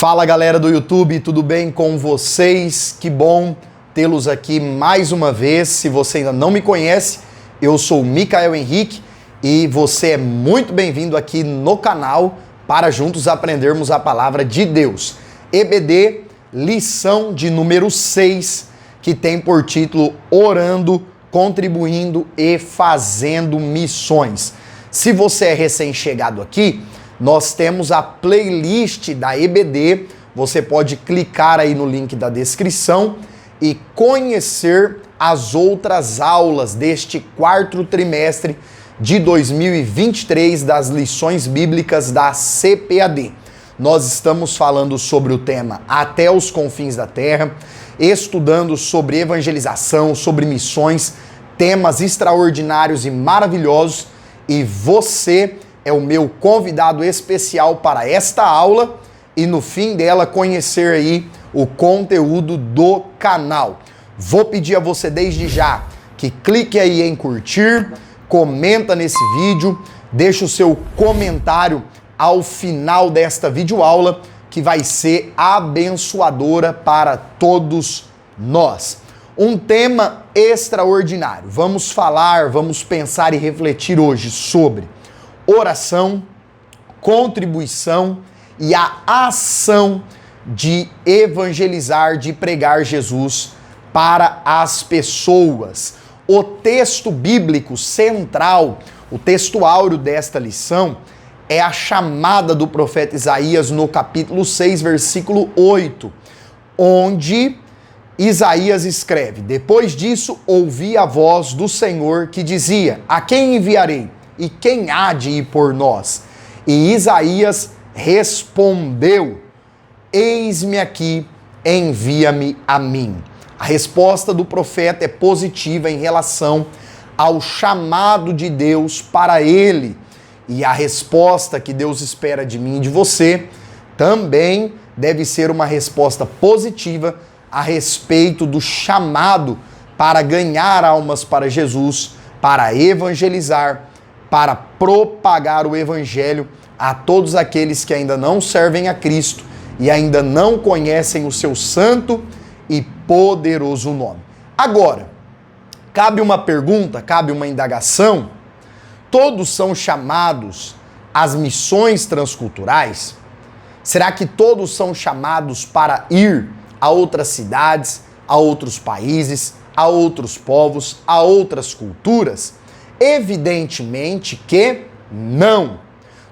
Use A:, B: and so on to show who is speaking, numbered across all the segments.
A: Fala galera do YouTube, tudo bem com vocês? Que bom tê-los aqui mais uma vez. Se você ainda não me conhece, eu sou o Micael Henrique e você é muito bem-vindo aqui no canal para juntos aprendermos a palavra de Deus. EBD, lição de número 6, que tem por título Orando, Contribuindo e Fazendo Missões. Se você é recém-chegado aqui, nós temos a playlist da EBD, você pode clicar aí no link da descrição e conhecer as outras aulas deste quarto trimestre de 2023 das lições bíblicas da CPAD. Nós estamos falando sobre o tema Até os Confins da Terra, estudando sobre evangelização, sobre missões, temas extraordinários e maravilhosos, e você é o meu convidado especial para esta aula e no fim dela conhecer aí o conteúdo do canal. Vou pedir a você desde já que clique aí em curtir, comenta nesse vídeo, deixa o seu comentário ao final desta videoaula que vai ser abençoadora para todos nós. Um tema extraordinário. Vamos pensar e refletir hoje sobre oração, contribuição e a ação de evangelizar, de pregar Jesus para as pessoas. O texto bíblico central, o texto áureo desta lição, é a chamada do profeta Isaías no capítulo 6, versículo 8, onde Isaías escreve: Depois disso, ouvi a voz do Senhor que dizia: A quem enviarei? E quem há de ir por nós? E Isaías respondeu: Eis-me aqui, envia-me a mim. A resposta do profeta é positiva em relação ao chamado de Deus para ele. E a resposta que Deus espera de mim e de você também deve ser uma resposta positiva a respeito do chamado para ganhar almas para Jesus, para evangelizar, para propagar o evangelho a todos aqueles que ainda não servem a Cristo e ainda não conhecem o seu santo e poderoso nome. Agora, cabe uma pergunta, cabe uma indagação. Todos são chamados às missões transculturais? Será que todos são chamados para ir a outras cidades, a outros países, a outros povos, a outras culturas? Evidentemente que não.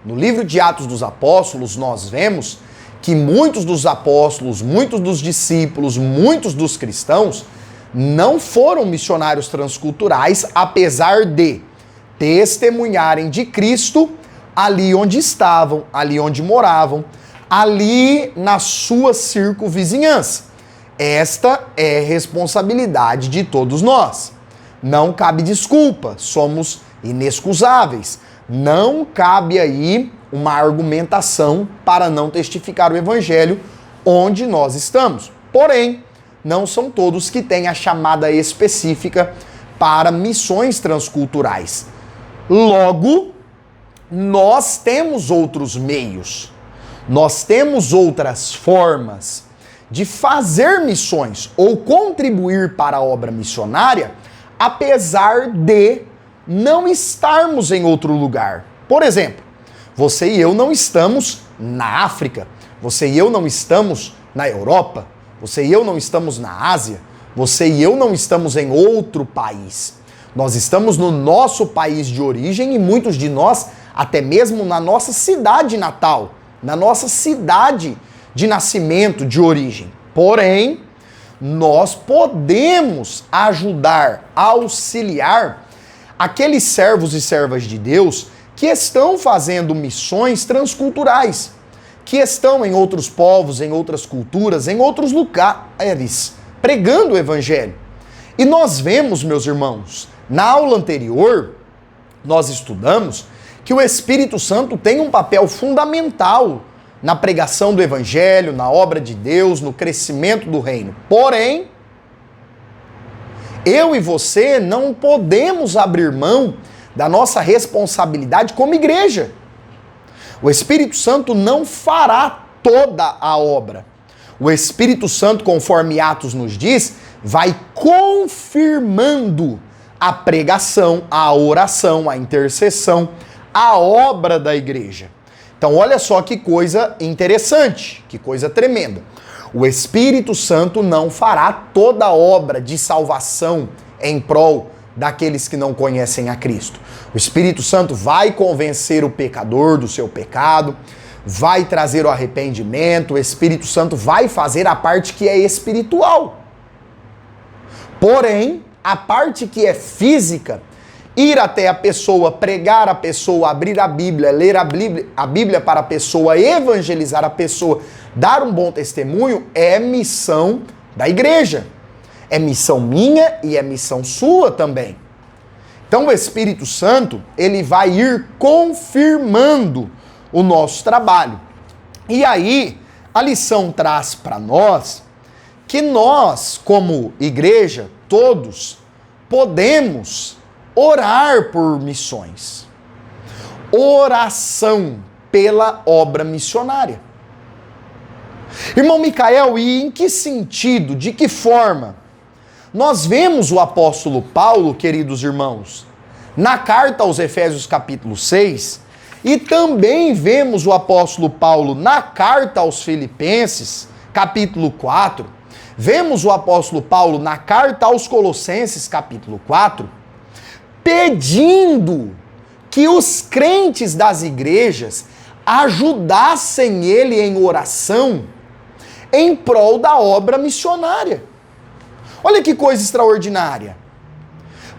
A: No livro de Atos dos Apóstolos, nós vemos que muitos dos apóstolos, muitos dos discípulos, muitos dos cristãos não foram missionários transculturais, apesar de testemunharem de Cristo ali onde estavam, ali onde moravam, ali na sua circunvizinhança. Esta é responsabilidade de todos nós. Não cabe desculpa, somos inexcusáveis. Não cabe aí uma argumentação para não testificar o evangelho onde nós estamos. Porém, não são todos que têm a chamada específica para missões transculturais. Logo, nós temos outros meios, nós temos outras formas de fazer missões ou contribuir para a obra missionária, apesar de não estarmos em outro lugar. Por exemplo, você e eu não estamos na África, você e eu não estamos na Europa, você e eu não estamos na Ásia, você e eu não estamos em outro país. Nós estamos no nosso país de origem e muitos de nós até mesmo na nossa cidade natal, na nossa cidade de nascimento, de origem. Porém, nós podemos ajudar, auxiliar aqueles servos e servas de Deus que estão fazendo missões transculturais, que estão em outros povos, em outras culturas, em outros lugares, pregando o evangelho. E nós vemos, meus irmãos, na aula anterior, nós estudamos que o Espírito Santo tem um papel fundamental na pregação do evangelho, na obra de Deus, no crescimento do reino. Porém, eu e você não podemos abrir mão da nossa responsabilidade como igreja. O Espírito Santo não fará toda a obra. O Espírito Santo, conforme Atos nos diz, vai confirmando a pregação, a oração, a intercessão, a obra da igreja. Então olha só que coisa interessante, que coisa tremenda. O Espírito Santo não fará toda a obra de salvação em prol daqueles que não conhecem a Cristo. O Espírito Santo vai convencer o pecador do seu pecado, vai trazer o arrependimento, o Espírito Santo vai fazer a parte que é espiritual. Porém, a parte que é física, ir até a pessoa, pregar a pessoa, abrir a Bíblia, ler a Bíblia para a pessoa, evangelizar a pessoa, dar um bom testemunho, é missão da igreja. É missão minha e é missão sua também. Então o Espírito Santo, ele vai ir confirmando o nosso trabalho. E aí, a lição traz para nós que nós, como igreja, todos, podemos orar por missões. Oração pela obra missionária. Irmão Micael, e em que sentido, de que forma? Nós vemos o apóstolo Paulo, queridos irmãos, na carta aos Efésios capítulo 6, e também vemos o apóstolo Paulo na carta aos Filipenses, capítulo 4, vemos o apóstolo Paulo na carta aos Colossenses, capítulo 4, pedindo que os crentes das igrejas ajudassem ele em oração em prol da obra missionária. Olha que coisa extraordinária.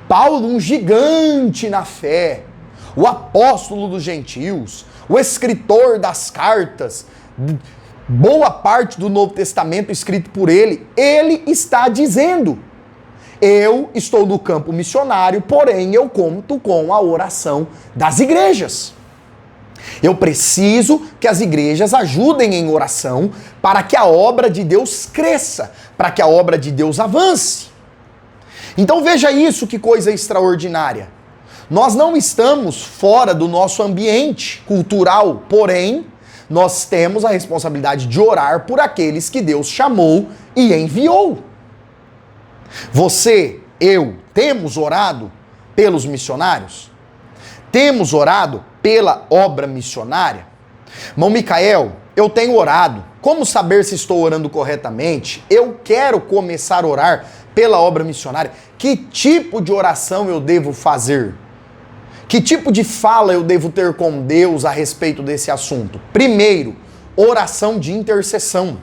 A: Paulo, um gigante na fé, o apóstolo dos gentios, o escritor das cartas, boa parte do Novo Testamento escrito por ele está dizendo: eu estou no campo missionário, porém eu conto com a oração das igrejas. Eu preciso que as igrejas ajudem em oração para que a obra de Deus cresça, para que a obra de Deus avance. Então veja isso, que coisa extraordinária. Nós não estamos fora do nosso ambiente cultural, porém, nós temos a responsabilidade de orar por aqueles que Deus chamou e enviou. Você, eu, temos orado pelos missionários? Temos orado pela obra missionária? Irmão Micael, eu tenho orado. Como saber se estou orando corretamente? Eu quero começar a orar pela obra missionária. Que tipo de oração eu devo fazer? Que tipo de fala eu devo ter com Deus a respeito desse assunto? Primeiro, oração de intercessão.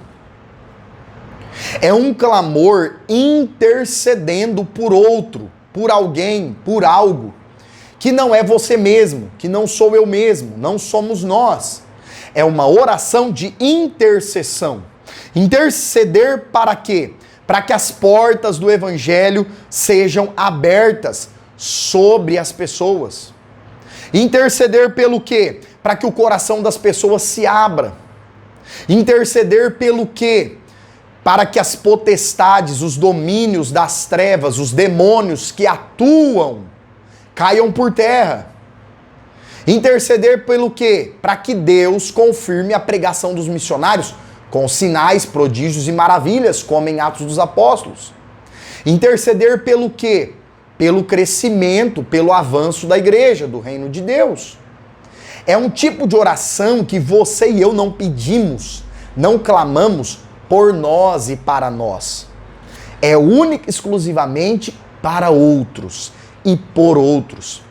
A: É um clamor intercedendo por outro, por alguém, por algo, que não é você mesmo, que não sou eu mesmo, não somos nós. É uma oração de intercessão. Interceder para quê? Para que as portas do evangelho sejam abertas sobre as pessoas. Interceder pelo quê? Para que o coração das pessoas se abra. Interceder pelo quê? Para que as potestades, os domínios das trevas, os demônios que atuam, caiam por terra. Interceder pelo quê? Para que Deus confirme a pregação dos missionários com sinais, prodígios e maravilhas, como em Atos dos Apóstolos. Interceder pelo quê? Pelo crescimento, pelo avanço da igreja, do reino de Deus. É um tipo de oração que você e eu não pedimos, não clamamos por nós e para nós. É única e exclusivamente para outros e por outros.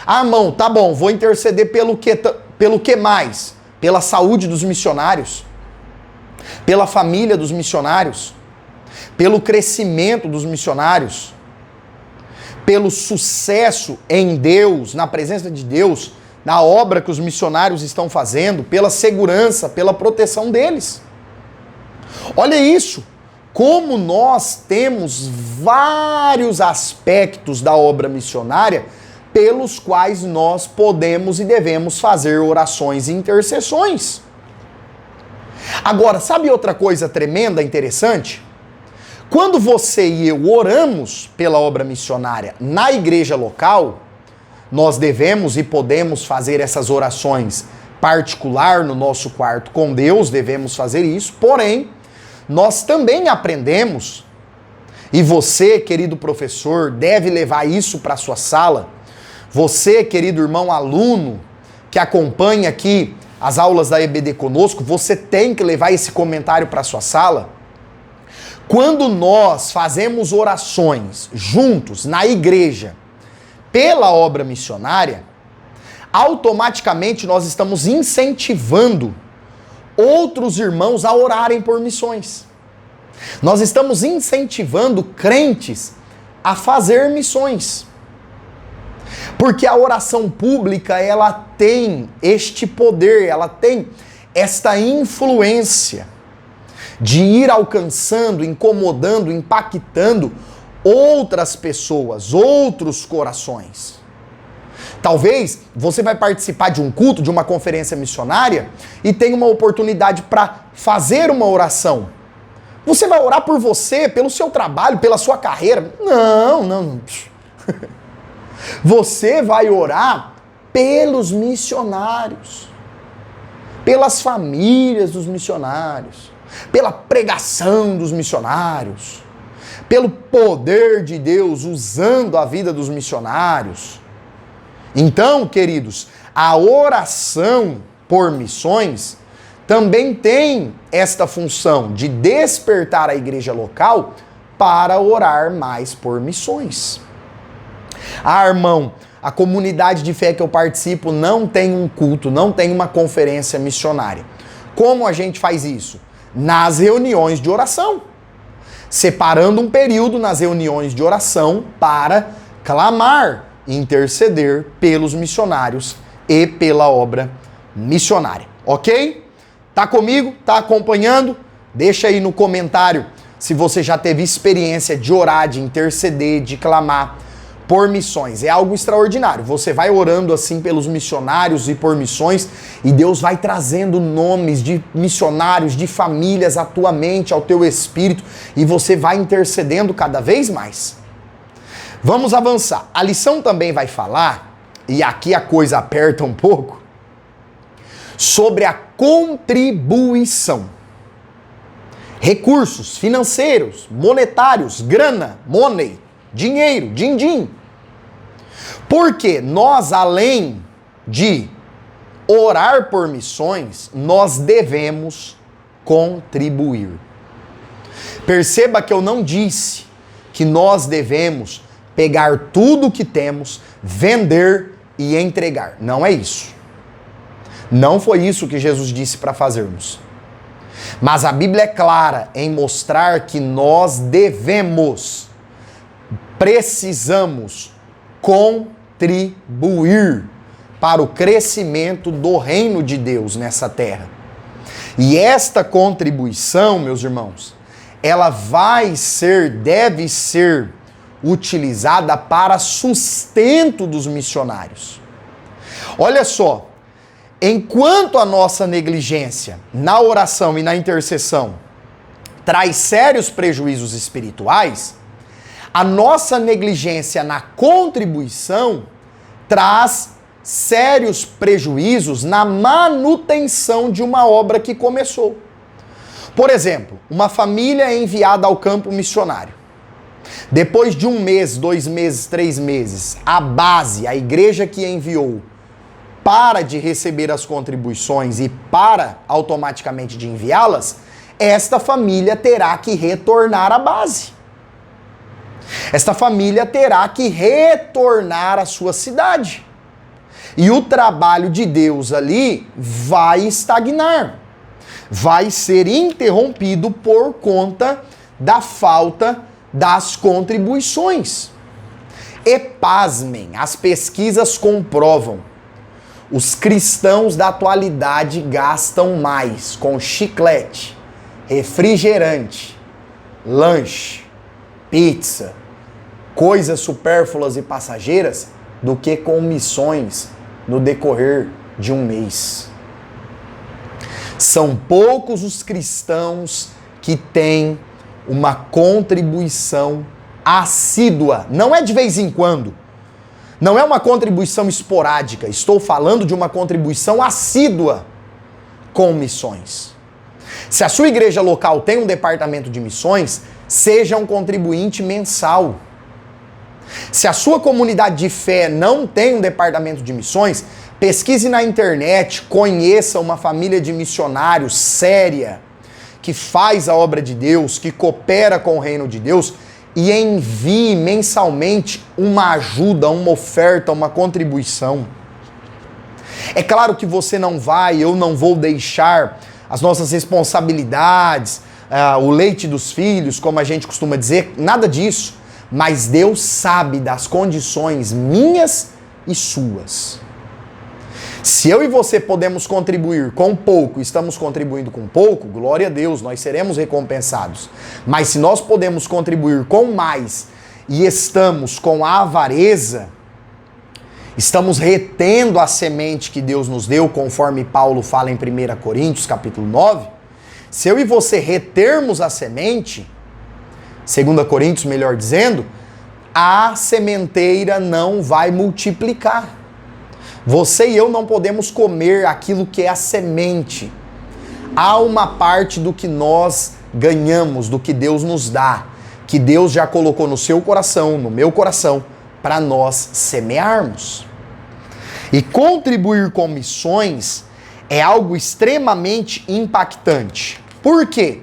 A: Ah, irmão, tá bom, vou interceder pelo que mais? Pela saúde dos missionários, pela família dos missionários, pelo crescimento dos missionários, pelo sucesso em Deus, na presença de Deus, na obra que os missionários estão fazendo, pela segurança, pela proteção deles. Olha isso, como nós temos vários aspectos da obra missionária pelos quais nós podemos e devemos fazer orações e intercessões. Agora, sabe outra coisa tremenda, interessante? Quando você e eu oramos pela obra missionária na igreja local, nós devemos e podemos fazer essas orações particular no nosso quarto com Deus, devemos fazer isso, porém, nós também aprendemos, e você, querido professor, deve levar isso para a sua sala, você, querido irmão aluno, que acompanha aqui as aulas da EBD conosco, você tem que levar esse comentário para a sua sala. Quando nós fazemos orações juntos na igreja pela obra missionária, automaticamente nós estamos incentivando outros irmãos a orarem por missões. Nós estamos incentivando crentes a fazer missões. Porque a oração pública, ela tem este poder, ela tem esta influência de ir alcançando, incomodando, impactando outras pessoas, outros corações. Talvez você vai participar de um culto, de uma conferência missionária e tem uma oportunidade para fazer uma oração. Você vai orar por você, pelo seu trabalho, pela sua carreira? Não. Você vai orar pelos missionários, pelas famílias dos missionários, pela pregação dos missionários, pelo poder de Deus usando a vida dos missionários. Então, queridos, a oração por missões também tem esta função de despertar a igreja local para orar mais por missões. Ah, irmão, a comunidade de fé que eu participo não tem um culto, não tem uma conferência missionária. Como a gente faz isso? Nas reuniões de oração. Separando um período nas reuniões de oração para clamar e interceder pelos missionários e pela obra missionária. Ok? Tá comigo? Tá acompanhando? Deixa aí no comentário se você já teve experiência de orar, de interceder, de clamar por missões. É algo extraordinário. Você vai orando assim pelos missionários e por missões e Deus vai trazendo nomes de missionários, de famílias à tua mente, ao teu espírito e você vai intercedendo cada vez mais. Vamos avançar. A lição também vai falar, e aqui a coisa aperta um pouco, sobre a contribuição. Recursos financeiros, monetários, grana, money, dinheiro, din-din. Porque nós, além de orar por missões, nós devemos contribuir. Perceba que eu não disse que nós devemos pegar tudo o que temos, vender e entregar. Não é isso. Não foi isso que Jesus disse para fazermos. Mas a Bíblia é clara em mostrar que nós devemos, precisamos contribuir para o crescimento do reino de Deus nessa terra. E esta contribuição, meus irmãos, ela deve ser utilizada para sustento dos missionários. Olha só, enquanto a nossa negligência na oração e na intercessão traz sérios prejuízos espirituais, a nossa negligência na contribuição traz sérios prejuízos na manutenção de uma obra que começou. Por exemplo, uma família é enviada ao campo missionário. Depois de 1 mês, 2 meses, 3 meses, a base, a igreja que enviou, para de receber as contribuições e para automaticamente de enviá-las, esta família terá que retornar à base. Esta família terá que retornar à sua cidade. E o trabalho de Deus ali vai estagnar. Vai ser interrompido por conta da falta das contribuições. E pasmem, as pesquisas comprovam. Os cristãos da atualidade gastam mais com chiclete, refrigerante, lanche, pizza, coisas supérfluas e passageiras do que com missões no decorrer de 1 mês. São poucos os cristãos que têm uma contribuição assídua. Não é de vez em quando. Não é uma contribuição esporádica, estou falando de uma contribuição assídua com missões. Se a sua igreja local tem um departamento de missões, seja um contribuinte mensal. Se a sua comunidade de fé não tem um departamento de missões, pesquise na internet, conheça uma família de missionários séria, que faz a obra de Deus, que coopera com o reino de Deus, e envie mensalmente uma ajuda, uma oferta, uma contribuição. É claro que você não vai, eu não vou deixar as nossas responsabilidades, o leite dos filhos, como a gente costuma dizer, nada disso. Mas Deus sabe das condições minhas e suas. Se eu e você podemos contribuir com pouco, estamos contribuindo com pouco, glória a Deus, nós seremos recompensados. Mas se nós podemos contribuir com mais e estamos com a avareza, estamos retendo a semente que Deus nos deu, conforme Paulo fala em 1 Coríntios, capítulo 9. Se eu e você retermos a semente, 2 Coríntios, melhor dizendo, a sementeira não vai multiplicar. Você e eu não podemos comer aquilo que é a semente. Há uma parte do que nós ganhamos, do que Deus nos dá, que Deus já colocou no seu coração, no meu coração, para nós semearmos. E contribuir com missões é algo extremamente impactante. Por quê?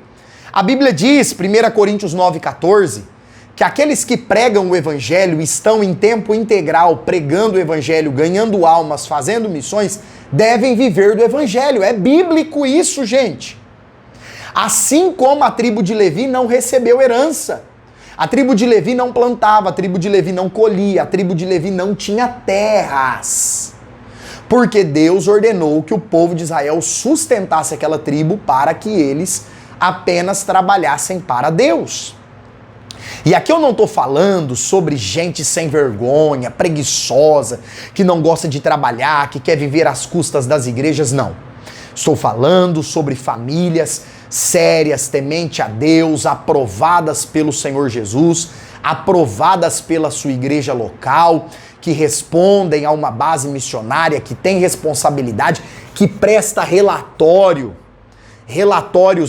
A: A Bíblia diz, 1 Coríntios 9,14, que aqueles que pregam o Evangelho estão em tempo integral pregando o Evangelho, ganhando almas, fazendo missões, devem viver do Evangelho. É bíblico isso, gente. Assim como a tribo de Levi não recebeu herança. A tribo de Levi não plantava, a tribo de Levi não colhia, a tribo de Levi não tinha terras. Porque Deus ordenou que o povo de Israel sustentasse aquela tribo para que eles apenas trabalhassem para Deus. E aqui eu não estou falando sobre gente sem vergonha, preguiçosa, que não gosta de trabalhar, que quer viver às custas das igrejas, não. Estou falando sobre famílias sérias, temente a Deus, aprovadas pelo Senhor Jesus, aprovadas pela sua igreja local, que respondem a uma base missionária, que tem responsabilidade, que presta relatórios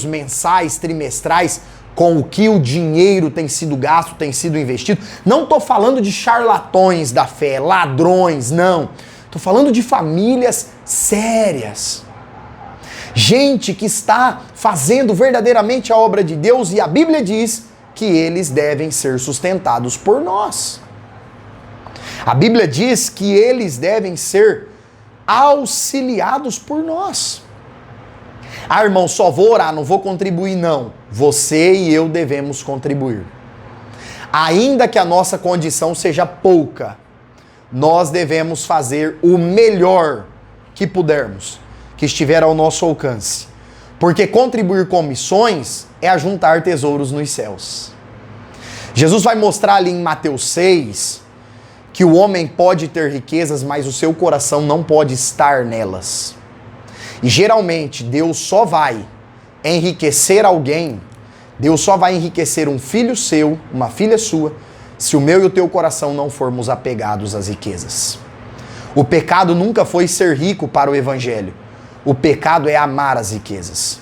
A: mensais, trimestrais, com o que o dinheiro tem sido gasto, tem sido investido. Não estou falando de charlatões da fé, ladrões, não. Estou falando de famílias sérias. Gente que está fazendo verdadeiramente a obra de Deus, e a Bíblia diz que eles devem ser sustentados por nós. A Bíblia diz que eles devem ser auxiliados por nós. Ah, irmão, só vou orar, não vou contribuir, não. Você e eu devemos contribuir. Ainda que a nossa condição seja pouca, nós devemos fazer o melhor que pudermos, que estiver ao nosso alcance. Porque contribuir com missões é ajuntar tesouros nos céus. Jesus vai mostrar ali em Mateus 6 que o homem pode ter riquezas, mas o seu coração não pode estar nelas. E geralmente Deus só vai enriquecer alguém, Deus só vai enriquecer um filho seu, uma filha sua, se o meu e o teu coração não formos apegados às riquezas. O pecado nunca foi ser rico para o Evangelho. O pecado é amar as riquezas.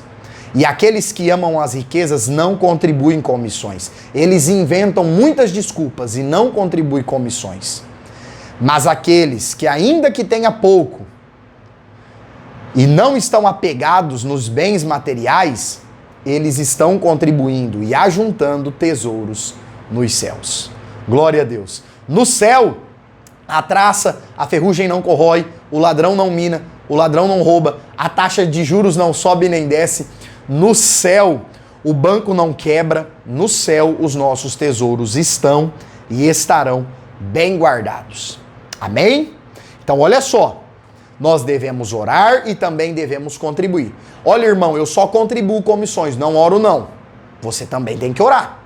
A: E aqueles que amam as riquezas não contribuem com missões. Eles inventam muitas desculpas e não contribuem com missões. Mas aqueles que, ainda que tenha pouco, e não estão apegados nos bens materiais, eles estão contribuindo e ajuntando tesouros nos céus. Glória a Deus. No céu, a traça, a ferrugem não corrói, o ladrão não mina, o ladrão não rouba, a taxa de juros não sobe nem desce. No céu, o banco não quebra. No céu, os nossos tesouros estão e estarão bem guardados. Amém? Então, olha só. Nós devemos orar e também devemos contribuir. Olha, irmão, eu só contribuo com missões, não oro não. Você também tem que orar.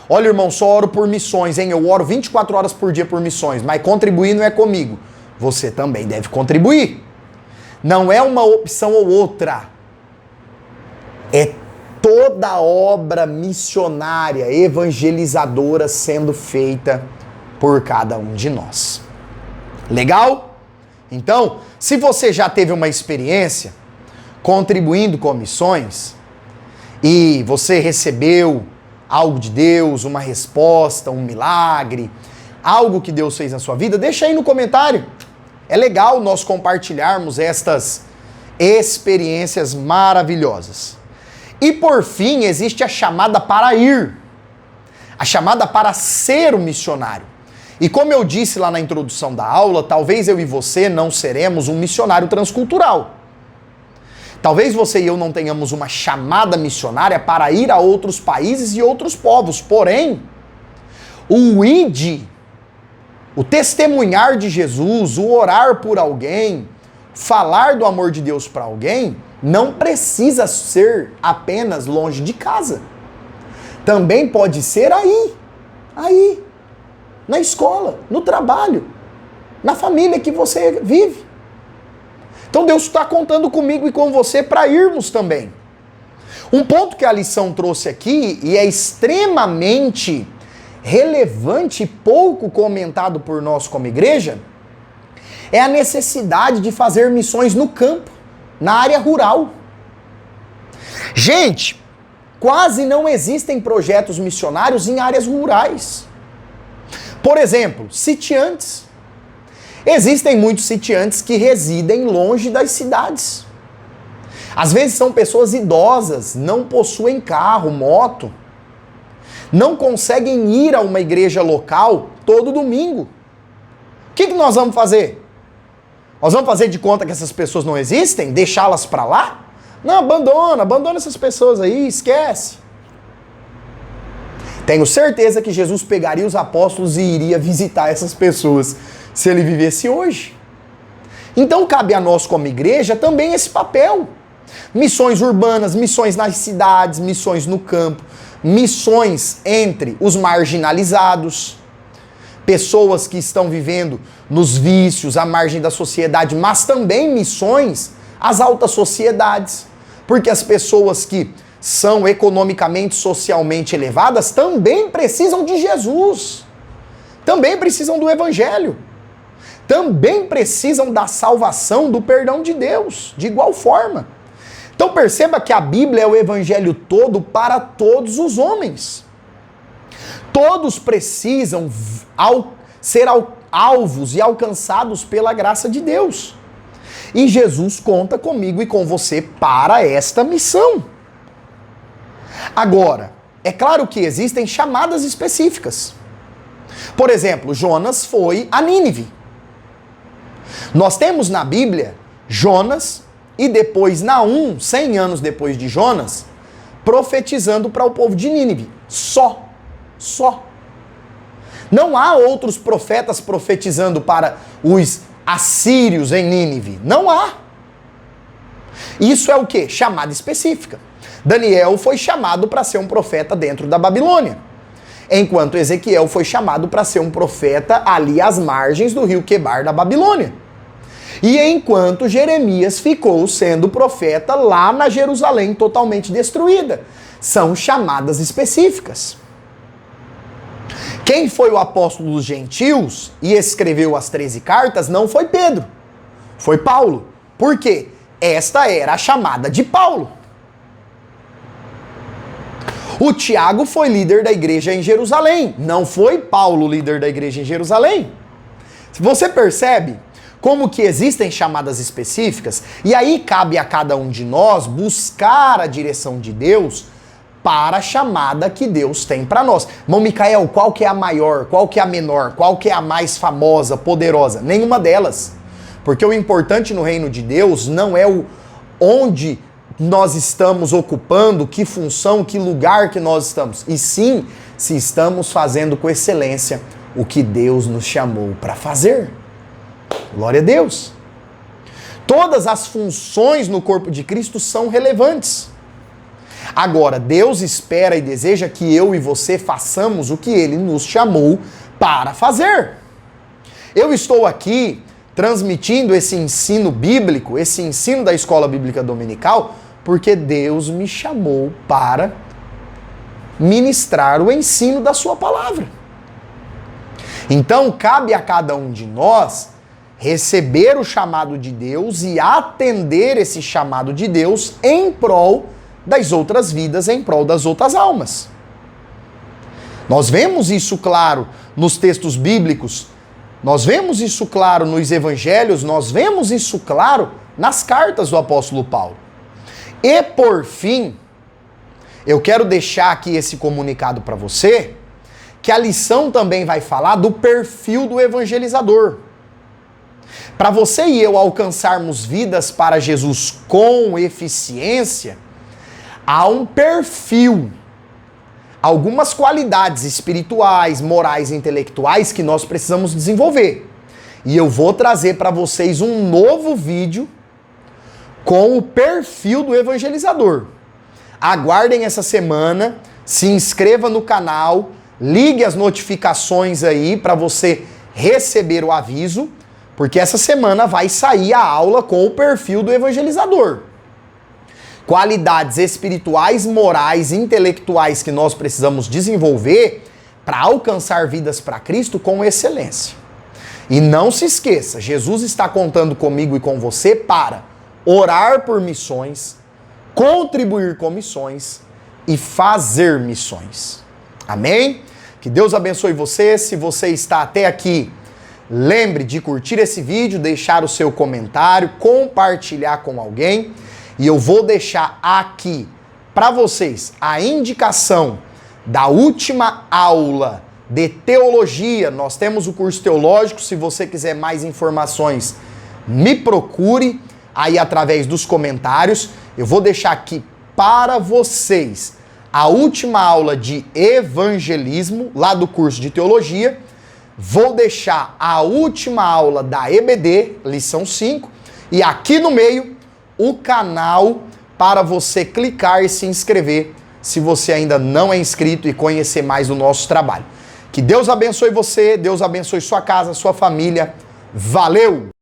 A: Olha, irmão, só oro por missões, hein? Eu oro 24 horas por dia por missões, mas contribuir não é comigo. Você também deve contribuir. Não é uma opção ou outra. É toda obra missionária, evangelizadora sendo feita por cada um de nós. Legal? Então, se você já teve uma experiência contribuindo com missões e você recebeu algo de Deus, uma resposta, um milagre, algo que Deus fez na sua vida, deixa aí no comentário. É legal nós compartilharmos estas experiências maravilhosas. E por fim, existe a chamada para ir, a chamada para ser o missionário. E como eu disse lá na introdução da aula, talvez eu e você não seremos um missionário transcultural. Talvez você e eu não tenhamos uma chamada missionária para ir a outros países e outros povos. Porém, o id, o testemunhar de Jesus, o orar por alguém, falar do amor de Deus para alguém, não precisa ser apenas longe de casa. Também pode ser aí, na escola, no trabalho, na família que você vive. Então Deus está contando comigo e com você para irmos também. Um ponto que a lição trouxe aqui, e é extremamente relevante e pouco comentado por nós como igreja, é a necessidade de fazer missões no campo, na área rural. Gente, quase não existem projetos missionários em áreas rurais. Por exemplo, sitiantes. Existem muitos sitiantes que residem longe das cidades. Às vezes são pessoas idosas, não possuem carro, moto, não conseguem ir a uma igreja local todo domingo. O que nós vamos fazer? Nós vamos fazer de conta que essas pessoas não existem? Deixá-las para lá? Não, abandona essas pessoas aí, esquece. Tenho certeza que Jesus pegaria os apóstolos e iria visitar essas pessoas se ele vivesse hoje. Então cabe a nós como igreja também esse papel. Missões urbanas, missões nas cidades, missões no campo, missões entre os marginalizados, pessoas que estão vivendo nos vícios, à margem da sociedade, mas também missões às altas sociedades, porque as pessoas que são economicamente, socialmente elevadas também precisam de Jesus, também precisam do Evangelho, também precisam da salvação, do perdão de Deus, de igual forma. Então perceba que a Bíblia é o Evangelho todo para todos os homens. Todos precisam ser alvos e alcançados pela graça de Deus. E Jesus conta comigo e com você para esta missão. Agora, é claro que existem chamadas específicas. Por exemplo, Jonas foi a Nínive. Nós temos na Bíblia Jonas e depois Naum, 100 anos depois de Jonas, profetizando para o povo de Nínive. Só. Não há outros profetas profetizando para os assírios em Nínive. Não há. Isso é o quê? Chamada específica. Daniel foi chamado para ser um profeta dentro da Babilônia, enquanto Ezequiel foi chamado para ser um profeta ali às margens do rio Quebar da Babilônia. E enquanto Jeremias ficou sendo profeta lá na Jerusalém totalmente destruída. São chamadas específicas. Quem foi o apóstolo dos gentios e escreveu as 13 cartas não foi Pedro, foi Paulo. Por quê? Esta era a chamada de Paulo. O Tiago foi líder da igreja em Jerusalém, não foi Paulo líder da igreja em Jerusalém. Você percebe como que existem chamadas específicas? E aí cabe a cada um de nós buscar a direção de Deus para a chamada que Deus tem para nós. Irmão Micael, qual que é a maior, qual que é a menor, qual que é a mais famosa, poderosa? Nenhuma delas. Porque o importante no reino de Deus não é o onde nós estamos ocupando, que função, que lugar que nós estamos, e sim se estamos fazendo com excelência o que Deus nos chamou para fazer. Glória a Deus. Todas as funções no corpo de Cristo são relevantes. Agora, Deus espera e deseja que eu e você façamos o que Ele nos chamou para fazer. Eu estou aqui transmitindo esse ensino bíblico, esse ensino da Escola Bíblica Dominical, porque Deus me chamou para ministrar o ensino da sua palavra. Então, cabe a cada um de nós receber o chamado de Deus e atender esse chamado de Deus em prol das outras vidas, em prol das outras almas. Nós vemos isso claro nos textos bíblicos, nós vemos isso claro nos evangelhos, nós vemos isso claro nas cartas do apóstolo Paulo. E por fim, eu quero deixar aqui esse comunicado para você, que a lição também vai falar do perfil do evangelizador. Para você e eu alcançarmos vidas para Jesus com eficiência, há um perfil, algumas qualidades espirituais, morais e intelectuais que nós precisamos desenvolver. E eu vou trazer para vocês um novo vídeo com o perfil do evangelizador. Aguardem essa semana, se inscreva no canal, ligue as notificações aí para você receber o aviso, porque essa semana vai sair a aula com o perfil do evangelizador. Qualidades espirituais, morais e intelectuais que nós precisamos desenvolver para alcançar vidas para Cristo com excelência. E não se esqueça, Jesus está contando comigo e com você para orar por missões, contribuir com missões e fazer missões. Amém? Que Deus abençoe você. Se você está até aqui, lembre de curtir esse vídeo, deixar o seu comentário, compartilhar com alguém. E eu vou deixar aqui para vocês a indicação da última aula de teologia. Nós temos o curso teológico. Se você quiser mais informações, me procure aí através dos comentários. Eu vou deixar aqui para vocês a última aula de evangelismo lá do curso de teologia. Vou deixar a última aula da EBD, lição 5, e aqui no meio o canal para você clicar e se inscrever se você ainda não é inscrito e conhecer mais do nosso trabalho. Que Deus abençoe você, Deus abençoe sua casa, sua família. Valeu!